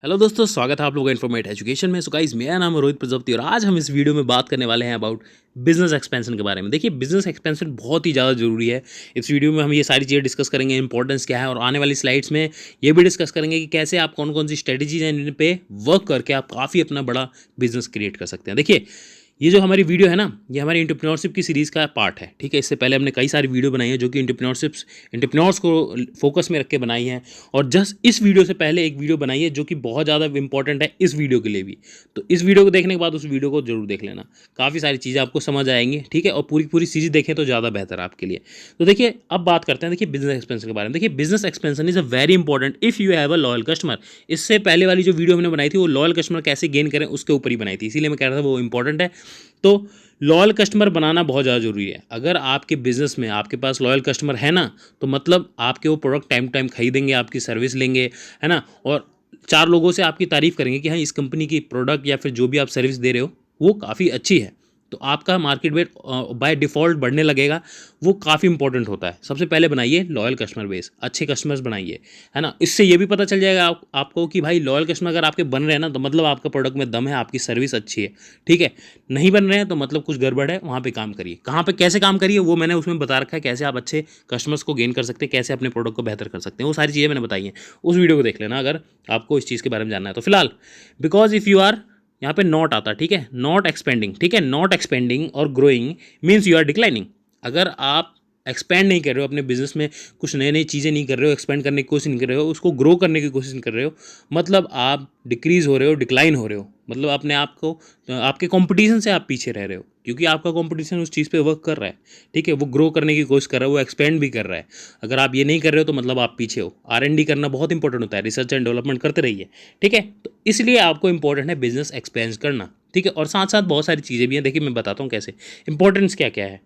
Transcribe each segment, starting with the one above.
Hello दोस्तों, स्वागत है आप लोगों का इन्फॉर्मेट एजुकेशन में। सो गाइस, मेरा नाम है रोहित प्रजापति और आज हम इस वीडियो में बात करने वाले हैं अबाउट बिजनेस एक्सपेंशन के बारे में। देखिए, बिजनेस एक्सपेंशन बहुत ही ज़्यादा जरूरी है। इस वीडियो में हम ये सारी चीज़ें डिस्कस करेंगे, इंपॉर्टेंस क्या है, और आने वाली स्लाइड्स में ये भी डिस्कस करेंगे कि कैसे आप कौन कौन सी स्ट्रेटजीज हैं जिन पे वर्क करके आप काफ़ी अपना बड़ा बिजनेस क्रिएट कर सकते हैं। देखिए, ये जो हमारी वीडियो है ना, ये हमारी एंटरप्रेन्योरशिप की सीरीज़ का पार्ट है। ठीक है, इससे पहले हमने कई सारी वीडियो बनाई है जो कि एंटरप्रेन्योर्स को फोकस में रख के बनाई हैं, और जस्ट इस वीडियो से पहले एक वीडियो बनाई है जो कि बहुत ज़्यादा इंपॉर्टेंट है इस वीडियो के लिए भी। तो इस वीडियो को देखने के बाद उस वीडियो को जरूर देख लेना, काफ़ी सारी चीज़ें आपको समझ आएंगी। ठीक है, और पूरी पूरी चीज़ देखें तो ज़्यादा बेहतर है आपके लिए। तो देखिए, अब बात करते हैं देखिए बिजनेस एक्सपेंशन के बारे में। देखिए, business expansion is a very important if you have a loyal customer. इससे पहले वाली जो वीडियो हमने बनाई थी वो लॉयल कस्टमर कैसे गेन करें उसके ऊपर ही बनाई थी, इसीलिए मैं कह रहा था वो इंपॉर्टेंट है। तो लॉयल कस्टमर बनाना बहुत ज़्यादा जरूरी है। अगर आपके बिजनेस में आपके पास लॉयल कस्टमर है ना, तो मतलब आपके वो प्रोडक्ट टाइम टाइम खरीदेंगे, आपकी सर्विस लेंगे, है ना, और चार लोगों से आपकी तारीफ करेंगे कि हाँ, इस कंपनी की प्रोडक्ट या फिर जो भी आप सर्विस दे रहे हो वो काफ़ी अच्छी है। तो आपका मार्केट वेट बाय डिफ़ॉल्ट बढ़ने लगेगा। वो काफ़ी इंपॉर्टेंट होता है। सबसे पहले बनाइए लॉयल कस्टमर बेस, अच्छे कस्टमर्स बनाइए, है ना। इससे ये भी पता चल जाएगा आपको कि भाई लॉयल कस्टमर अगर आपके बन रहे हैं ना, तो मतलब आपका प्रोडक्ट में दम है, आपकी सर्विस अच्छी है। ठीक है, नहीं बन रहे हैं तो मतलब कुछ गड़बड़ है, वहाँ पे काम करिए। कहाँ पे कैसे काम करिए वो मैंने उसमें बता रखा है, कैसे आप अच्छे कस्टमर्स को गेन कर सकते हैं, कैसे अपने प्रोडक्ट को बेहतर कर सकते हैं, वो सारी चीज़ें मैंने बताई हैं। उस वीडियो को देख लेना अगर आपको इस चीज़ के बारे में जानना है। तो फिलहाल बिकॉज इफ़ यू आर, यहाँ पे नॉट आता, ठीक है, नॉट एक्सपेंडिंग। ठीक है, नॉट एक्सपेंडिंग और growing means you are declining. अगर आप एक्सपेंड नहीं कर रहे हो अपने बिजनेस में, कुछ नई नई चीज़ें नहीं कर रहे हो, एक्सपेंड करने की कोशिश नहीं कर रहे हो, उसको ग्रो करने की कोशिश नहीं कर रहे हो, मतलब आप डिक्रीज हो रहे हो, डिक्लाइन हो रहे हो। मतलब अपने आप को, आपके कंपटीशन से आप पीछे रह रहे हो, क्योंकि आपका कंपटीशन उस चीज़ पे वर्क कर रहा है। ठीक है, वो ग्रो करने की कोशिश कर रहा है, वो एक्सपेंड भी कर रहा है। अगर आप ये नहीं कर रहे हो तो मतलब आप पीछे हो। R&D करना बहुत इंपॉर्टेंट होता है, रिसर्च एंड डेवलपमेंट करते रहिए। ठीक है, तो इसलिए आपको इंपॉर्टेंट है बिजनेस एक्सपेंस करना। ठीक है, और साथ साथ बहुत सारी चीज़ें भी हैं। देखिए, मैं बताता हूँ कैसे, इंपॉर्टेंस क्या क्या है।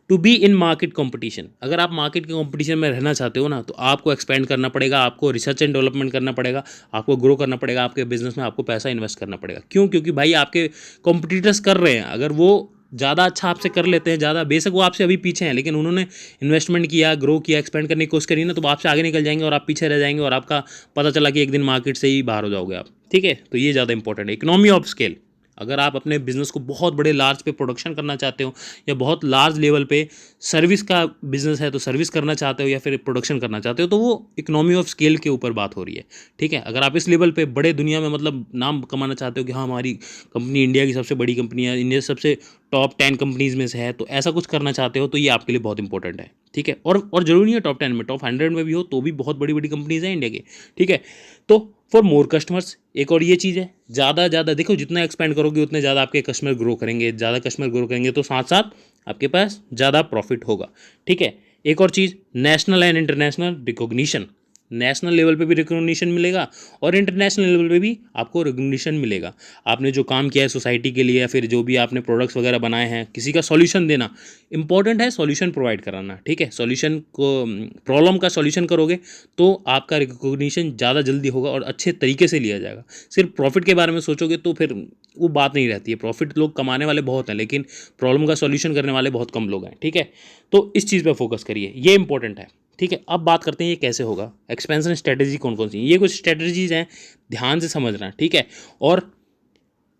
To be in market competition, अगर आप मार्केट के कंपटीशन में रहना चाहते हो ना, तो आपको एक्सपेंड करना पड़ेगा, आपको रिसर्च एंड डेवलपमेंट करना पड़ेगा, आपको ग्रो करना पड़ेगा, आपके बिजनेस में आपको पैसा इन्वेस्ट करना पड़ेगा। क्यों? क्योंकि भाई आपके कॉम्पिटिटर्स कर रहे हैं। अगर वो ज़्यादा अच्छा आपसे कर लेते हैं, ज़्यादा, बेशक वो आपसे अभी पीछे हैं, लेकिन उन्होंने इन्वेस्टमेंट किया, ग्रो किया, एक्सपेंड करने की कोशिश करी ना, तो वो आपसे आगे निकल जाएंगे और आप पीछे रह जाएंगे, और आपका पता चला कि एक दिन मार्केट से ही बाहर हो जाओगे आप। ठीक है, तो ये ज़्यादा इंपॉर्टेंट है, इकोनॉमी ऑफ स्केल। अगर आप अपने बिजनेस को बहुत बड़े लार्ज पे प्रोडक्शन करना चाहते हो, या बहुत लार्ज लेवल पे सर्विस का बिजनेस है तो सर्विस करना चाहते हो, या फिर प्रोडक्शन करना चाहते हो, तो वो इकोनॉमी ऑफ स्केल के ऊपर बात हो रही है। ठीक है, अगर आप इस लेवल पे बड़े दुनिया में मतलब नाम कमाना चाहते हो कि हाँ, हमारी कंपनी इंडिया की सबसे बड़ी कंपनी है, इंडिया सबसे टॉप 10 कंपनीज में से है, तो ऐसा कुछ करना चाहते हो तो ये आपके लिए बहुत इंपॉर्टेंट है। ठीक है, और जरूरी नहीं है टॉप 10 में, टॉप 100 में भी हो तो भी बहुत बड़ी बड़ी कंपनीज हैं इंडिया की। ठीक है, तो फॉर मोर कस्टमर्स, एक और ये चीज़ है, ज़्यादा देखो, जितना एक्सपेंड करोगे उतने ज़्यादा आपके कस्टमर ग्रो करेंगे, ज़्यादा कस्टमर ग्रो करेंगे तो साथ साथ आपके पास ज़्यादा प्रॉफिट होगा। ठीक है, एक और चीज़, national and international recognition. National level पे भी रिकॉग्निशन मिलेगा और इंटरनेशनल लेवल पे भी आपको रिकॉग्निशन मिलेगा। आपने जो काम किया है सोसाइटी के लिए, या फिर जो भी आपने प्रोडक्ट्स वगैरह बनाए हैं, किसी का सॉल्यूशन देना, इंपॉर्टेंट है सॉल्यूशन प्रोवाइड कराना। ठीक है, सॉल्यूशन को, प्रॉब्लम का सॉल्यूशन करोगे तो आपका रिकॉग्निशन ज़्यादा जल्दी होगा और अच्छे तरीके से लिया जाएगा। सिर्फ प्रॉफिट के बारे में सोचोगे तो फिर वो बात नहीं रहती है। प्रॉफिट लोग कमाने वाले बहुत हैं, लेकिन प्रॉब्लम का सॉल्यूशन करने वाले बहुत कम लोग हैं। ठीक है, तो इस चीज़ पर फोकस करिए, ये इंपॉर्टेंट है। ठीक है, अब बात करते हैं ये कैसे होगा, एक्सपेंशन स्ट्रेटजी कौन कौन सी, ये कुछ स्ट्रेटजीज हैं, ध्यान से समझना। ठीक है, और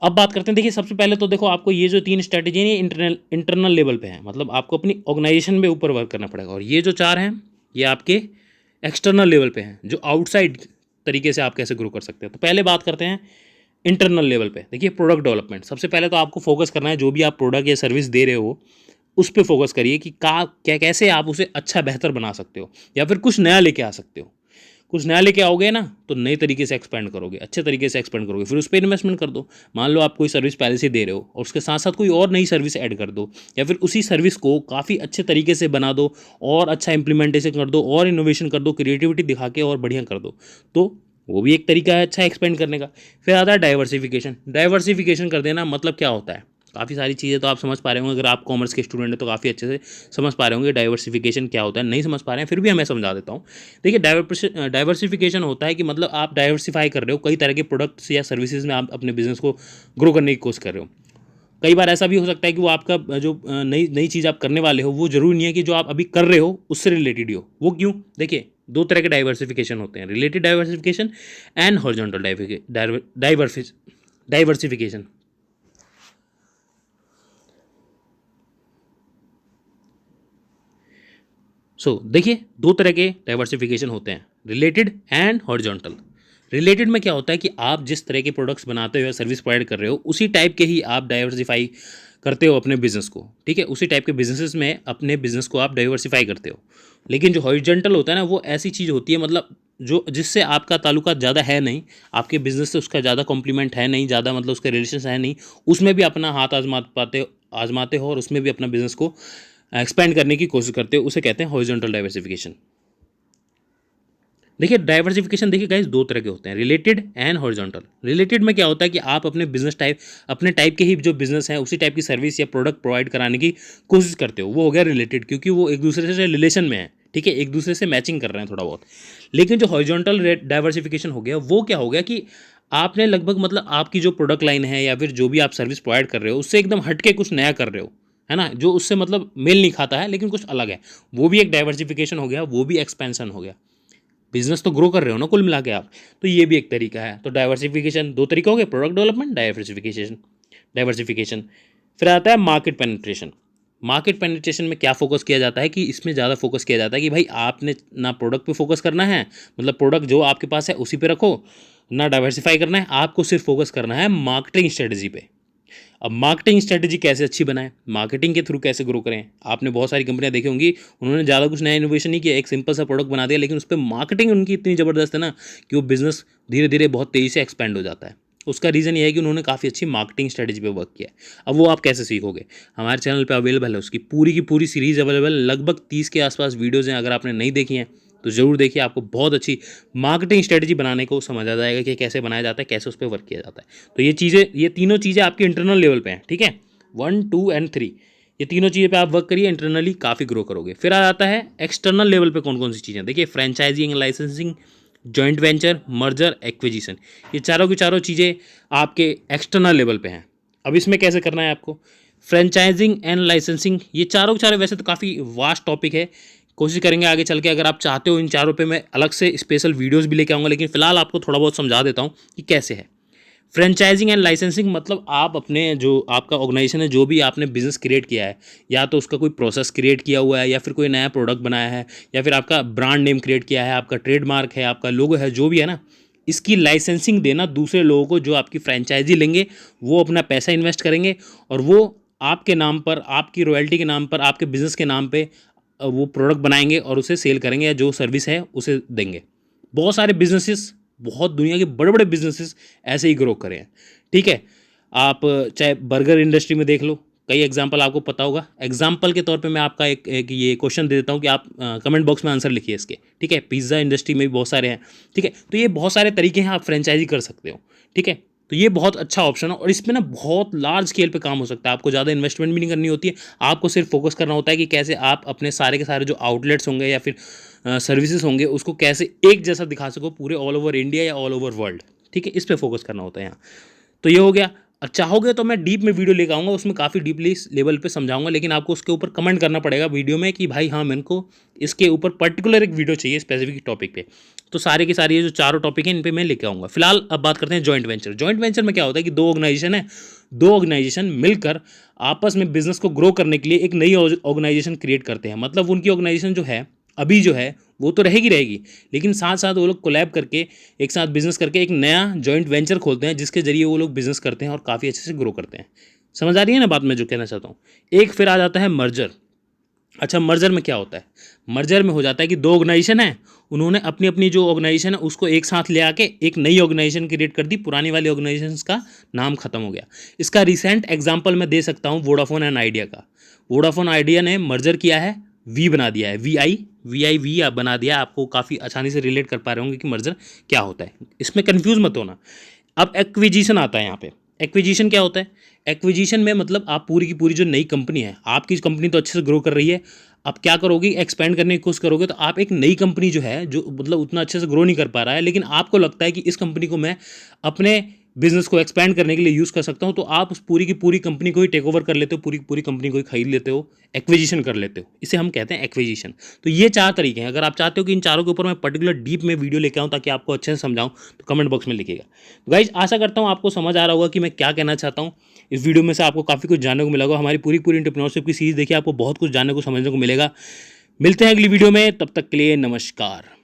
अब बात करते हैं, देखिए सबसे पहले तो देखो, आपको ये जो 3 स्ट्रेटजी है इंटरनल लेवल पे है, मतलब आपको अपनी ऑर्गेनाइजेशन में ऊपर वर्क करना पड़ेगा। और ये जो 4 हैं ये आपके एक्सटर्नल लेवल पे हैं, जो आउटसाइड तरीके से आप कैसे ग्रो कर सकते हो। तो पहले बात करते हैं इंटरनल लेवल पे। देखिए, प्रोडक्ट डेवलपमेंट, सबसे पहले तो आपको फोकस करना है, जो भी आप प्रोडक्ट या सर्विस दे रहे हो उस पर फोकस करिए कि क्या कैसे आप उसे अच्छा बेहतर बना सकते हो, या फिर कुछ नया लेके आ सकते हो। कुछ नया लेके आओगे ना, तो नए तरीके से एक्सपेंड करोगे, अच्छे तरीके से एक्सपेंड करोगे, फिर उस पर इन्वेस्टमेंट कर दो। मान लो आप कोई सर्विस पहले से दे रहे हो और उसके साथ साथ कोई और नई सर्विस ऐड कर दो, या फिर उसी सर्विस को काफ़ी अच्छे तरीके से बना दो, और अच्छा इंप्लीमेंटेशन कर दो, और इनोवेशन कर दो, क्रिएटिविटी दिखा के और बढ़िया कर दो। तो वो भी एक तरीका है अच्छा एक्सपेंड करने का। फिर आता है डाइवर्सिफिकेशन। डाइवर्सिफिकेशन कर देना मतलब क्या होता है, काफ़ी सारी चीज़ें तो आप समझ पा रहे होंगे। अगर आप कॉमर्स के स्टूडेंट हैं तो काफ़ी अच्छे से समझ पा रहे होंगे डाइवर्सिफिकेशन क्या होता है। नहीं समझ पा रहे हैं फिर भी मैं समझा देता हूँ। देखिए, डाइवर्सिफिकेशन होता है कि मतलब आप डाइवर्सिफाई कर रहे हो, कई तरह के प्रोडक्ट्स या सर्विसेज में आप अपने बिजनेस को ग्रो करने की कोशिश कर रहे हो। कई बार ऐसा भी हो सकता है कि वो आपका जो नई नई चीज़ आप करने वाले हो, वो ज़रूरी नहीं है कि जो आप अभी कर रहे हो उससे रिलेटेड हो। वो क्यों? देखिए, दो तरह के डाइवर्सिफिकेशन होते हैं, related diversification and horizontal diversification. देखिए दो तरह के डाइवर्सिफिकेशन होते हैं, रिलेटेड एंड हॉरिजॉन्टल। रिलेटेड में क्या होता है कि आप जिस तरह के प्रोडक्ट्स बनाते हो या सर्विस प्रोवाइड कर रहे हो उसी टाइप के ही आप डाइवर्सिफाई करते हो अपने बिजनेस को, ठीक है, उसी टाइप के बिजनेसेस में अपने बिजनेस को आप डाइवर्सिफाई करते हो। लेकिन जो हॉरिजॉन्टल होता है ना, वो ऐसी चीज़ होती है मतलब जो जिससे आपका ताल्लुका ज़्यादा है नहीं, आपके बिजनेस से उसका ज़्यादा कॉम्प्लीमेंट है नहीं, ज़्यादा मतलब उसके रिलेशन है नहीं, उसमें भी अपना हाथ आजमाते हो और उसमें भी अपना बिजनेस को एक्सपेंड करने की कोशिश करते हो, उसे कहते हैं हॉरिजॉन्टल डाइवर्सिफिकेशन। देखिए डाइवर्सिफिकेशन देखिए गाइस दो तरह के होते हैं, रिलेटेड एंड हॉरिजॉन्टल। रिलेटेड में क्या होता है कि आप अपने बिजनेस टाइप, अपने टाइप के ही जो बिजनेस है उसी टाइप की सर्विस या प्रोडक्ट प्रोवाइड कराने की कोशिश करते हो, वो हो गया रिलेटेड, क्योंकि वो एक दूसरे से रिलेशन में है, ठीक है, एक दूसरे से मैचिंग कर रहे हैं थोड़ा बहुत। लेकिन जो हॉरिजॉन्टल डाइवर्सिफिकेशन हो गया, वो क्या हो गया कि आपने लगभग मतलब आपकी जो प्रोडक्ट लाइन है या फिर जो भी आप सर्विस प्रोवाइड कर रहे हो उससे एकदम हटके कुछ नया कर रहे हो, है ना, जो उससे मतलब मेल नहीं खाता है लेकिन कुछ अलग है, वो भी एक डाइवर्सिफिकेशन हो गया, वो भी एक्सपेंशन हो गया। बिजनेस तो ग्रो कर रहे हो ना कुल मिला के आप, तो ये भी एक तरीका है। तो डाइवर्सिफिकेशन दो तरीके हो गए, प्रोडक्ट डेवलपमेंट, डाइवर्सिफिकेशन। फिर आता है मार्केट पेनिट्रेशन। मार्केट पेनिट्रेशन में क्या फोकस किया जाता है कि इसमें ज़्यादा फोकस किया जाता है कि भाई आपने ना प्रोडक्ट पे फोकस करना है, मतलब प्रोडक्ट जो आपके पास है उसी पे रखो, ना डाइवर्सिफाई करना है, आपको सिर्फ फोकस करना है मार्केटिंग स्ट्रेटजी पे। अब मार्केटिंग स्ट्रेटजी कैसे अच्छी बनाएं, मार्केटिंग के थ्रू कैसे ग्रो करें। आपने बहुत सारी कंपनियां देखी होंगी, उन्होंने ज़्यादा कुछ नया इनोवेशन नहीं किया, एक सिंपल सा प्रोडक्ट बना दिया, लेकिन उस पर मार्केटिंग उनकी इतनी ज़बरदस्त है ना कि वो बिजनेस धीरे धीरे बहुत तेज़ी से एक्सपेंड हो जाता है। उसका रीज़न ये है कि उन्होंने काफ़ी अच्छी मार्केटिंग स्ट्रेटजी पे वर्क किया है। अब वो आप कैसे सीखोगे, हमारे चैनल पे अवेलेबल है, उसकी पूरी की पूरी सीरीज़ अवेलेबल, लगभग 30 के आसपास वीडियोज़ हैं। अगर आपने नहीं देखी हैं तो ज़रूर देखिए, आपको बहुत अच्छी मार्केटिंग स्ट्रेटजी बनाने को समझ आ जाएगा कि कैसे बनाया जाता है, कैसे उस पर वर्क किया जाता है। तो ये चीज़ें, ये तीनों चीज़ें आपकी इंटरनल लेवल पे हैं, ठीक है, 1, 2 एंड 3, ये तीनों चीज़ें पे आप वर्क करिए, इंटरनली काफ़ी ग्रो करोगे। फिर आ जाता है एक्सटर्नल लेवल पे कौन कौन सी चीज़ें, देखिए franchising, licensing, joint venture, merger, acquisition, ये चारों की चारों चीज़ें आपके एक्सटर्नल लेवल पे हैं। अब इसमें कैसे करना है आपको, फ्रेंचाइजिंग एंड लाइसेंसिंग, ये चारों के चारों वैसे तो काफ़ी वास्ट टॉपिक है, कोशिश करेंगे आगे चल के, अगर आप चाहते हो इन चारों पे मैं अलग से स्पेशल वीडियोस भी लेके आऊँगा, लेकिन फिलहाल आपको थोड़ा बहुत समझा देता हूँ कि कैसे है। फ्रेंचाइजिंग एंड लाइसेंसिंग मतलब आप अपने जो आपका ऑर्गेनाइजेशन है, जो भी आपने बिजनेस क्रिएट किया है, या तो उसका कोई प्रोसेस क्रिएट किया हुआ है, या फिर कोई नया प्रोडक्ट बनाया है, या फिर आपका ब्रांड नेम क्रिएट किया है, आपका ट्रेडमार्क है, आपका लोगो है, जो भी है ना, इसकी लाइसेंसिंग देना दूसरे लोगों को, जो आपकी फ्रेंचाइजी लेंगे वो अपना पैसा इन्वेस्ट करेंगे और वो आपके नाम पर, आपकी रॉयल्टी के नाम पर, आपके बिजनेस के नाम पे वो प्रोडक्ट बनाएंगे और उसे सेल करेंगे, या जो सर्विस है उसे देंगे। बहुत सारे बिजनेसेस, बहुत दुनिया के बड़े बड़े बिजनेसेस ऐसे ही ग्रो करें हैं, ठीक है। आप चाहे बर्गर इंडस्ट्री में देख लो, कई एग्जांपल आपको पता होगा। एग्जांपल के तौर पे मैं आपका एक ये क्वेश्चन दे देता हूँ कि आप कमेंट बॉक्स में आंसर लिखिए इसके, ठीक है। पिज़्ज़ा इंडस्ट्री में भी बहुत सारे हैं, ठीक है। तो ये बहुत सारे तरीके हैं, आप फ्रेंचाइजी कर सकते हो, ठीक है। तो ये बहुत अच्छा ऑप्शन है और इसमें ना बहुत लार्ज स्केल पे काम हो सकता है, आपको ज़्यादा इन्वेस्टमेंट भी नहीं करनी होती है, आपको सिर्फ फोकस करना होता है कि कैसे आप अपने सारे के सारे जो आउटलेट्स होंगे या फिर सर्विसेज होंगे उसको कैसे एक जैसा दिखा सको पूरे ऑल ओवर इंडिया या ऑल ओवर वर्ल्ड, ठीक है। इस पर फोकस करना होता है यहाँ। तो ये हो गया। अब चाहोगे तो मैं डीप में वीडियो लेकर आऊँगा, उसमें काफ़ी डीपली लेवल पे समझाऊंगा, लेकिन आपको उसके ऊपर कमेंट करना पड़ेगा वीडियो में कि भाई हाँ, मेरे को इसके ऊपर पर्टिकुलर एक वीडियो चाहिए स्पेसिफिक टॉपिक पे। तो सारे के सारे ये जो चारों टॉपिक हैं इन पे मैं लेके आऊँगा। फिलहाल अब बात करते हैं जॉइंट वेंचर। जॉइंट वेंचर में क्या होता है कि दो ऑर्गेनाइजेशन है, दो ऑर्गेनाइजेशन मिलकर आपस में बिजनेस को ग्रो करने के लिए एक नई ऑर्गेनाइजेशन क्रिएट करते हैं। मतलब उनकी ऑर्गेनाइजेशन जो है अभी जो है वो तो रहेगी, लेकिन साथ साथ वो लोग कोलैब करके एक साथ बिजनेस करके एक नया जॉइंट वेंचर खोलते हैं, जिसके जरिए वो लोग बिजनेस करते हैं और काफ़ी अच्छे से ग्रो करते हैं। समझ आ रही है ना बात मैं जो कहना चाहता हूँ। एक फिर आ जाता है मर्जर। अच्छा, मर्जर में क्या होता है, मर्जर में हो जाता है कि दो ऑर्गेनाइजेशन है, उन्होंने अपनी अपनी जो ऑर्गेनाइजेशन है उसको एक साथ ले आके एक नई ऑर्गेनाइजेशन क्रिएट कर दी, पुरानी वाली ऑर्गेनाइजेशन का नाम खत्म हो गया। इसका रिसेंट एग्जांपल मैं दे सकता हूँ वोडाफोन एंड आइडिया का। वोडाफोन आइडिया ने मर्जर किया है, वी बना दिया है, वी बना दिया। आपको काफ़ी आसानी से रिलेट कर पा रहे होंगे कि मर्जर क्या होता है, इसमें कंफ्यूज मत होना। अब एक्विजिशन आता है यहाँ पे। एक्विजिशन क्या होता है, एक्विजिशन में मतलब आप पूरी की पूरी जो नई कंपनी है, आपकी कंपनी तो अच्छे से ग्रो कर रही है, आप क्या करोगे, एक्सपेंड करने की कोशिश करोगे, तो आप एक नई कंपनी जो है, जो मतलब उतना अच्छे से ग्रो नहीं कर पा रहा है, लेकिन आपको लगता है कि इस कंपनी को मैं अपने बिजनेस को एक्सपैंड करने के लिए यूज़ कर सकता हूँ, तो आप उस पूरी की पूरी कंपनी को ही टेक ओवर कर लेते हो, पूरी पूरी कंपनी को ही खरीद लेते हो, एक्विजिशन कर लेते हो। इसे हम कहते हैं एक्विजिशन। तो ये 4 तरीके हैं। अगर आप चाहते हो कि इन चारों के ऊपर मैं पर्टिकुलर डीप में वीडियो लेके आऊँ ताकि आपको अच्छे से समझाऊँ, तो कमेंट बॉक्स में लिखिएगा। तो गाइज आशा करता हूँ आपको समझ आ रहा होगा कि मैं क्या कहना चाहता हूँ। इस वीडियो में से आपको काफ़ी कुछ जानने को मिला होगा। हमारी पूरी पूरी एंटरप्रेन्योरशिप की सीरीज देखिए, आपको बहुत कुछ जानने को समझने को मिलेगा। मिलते हैं अगली वीडियो में, तब तक के लिए नमस्कार।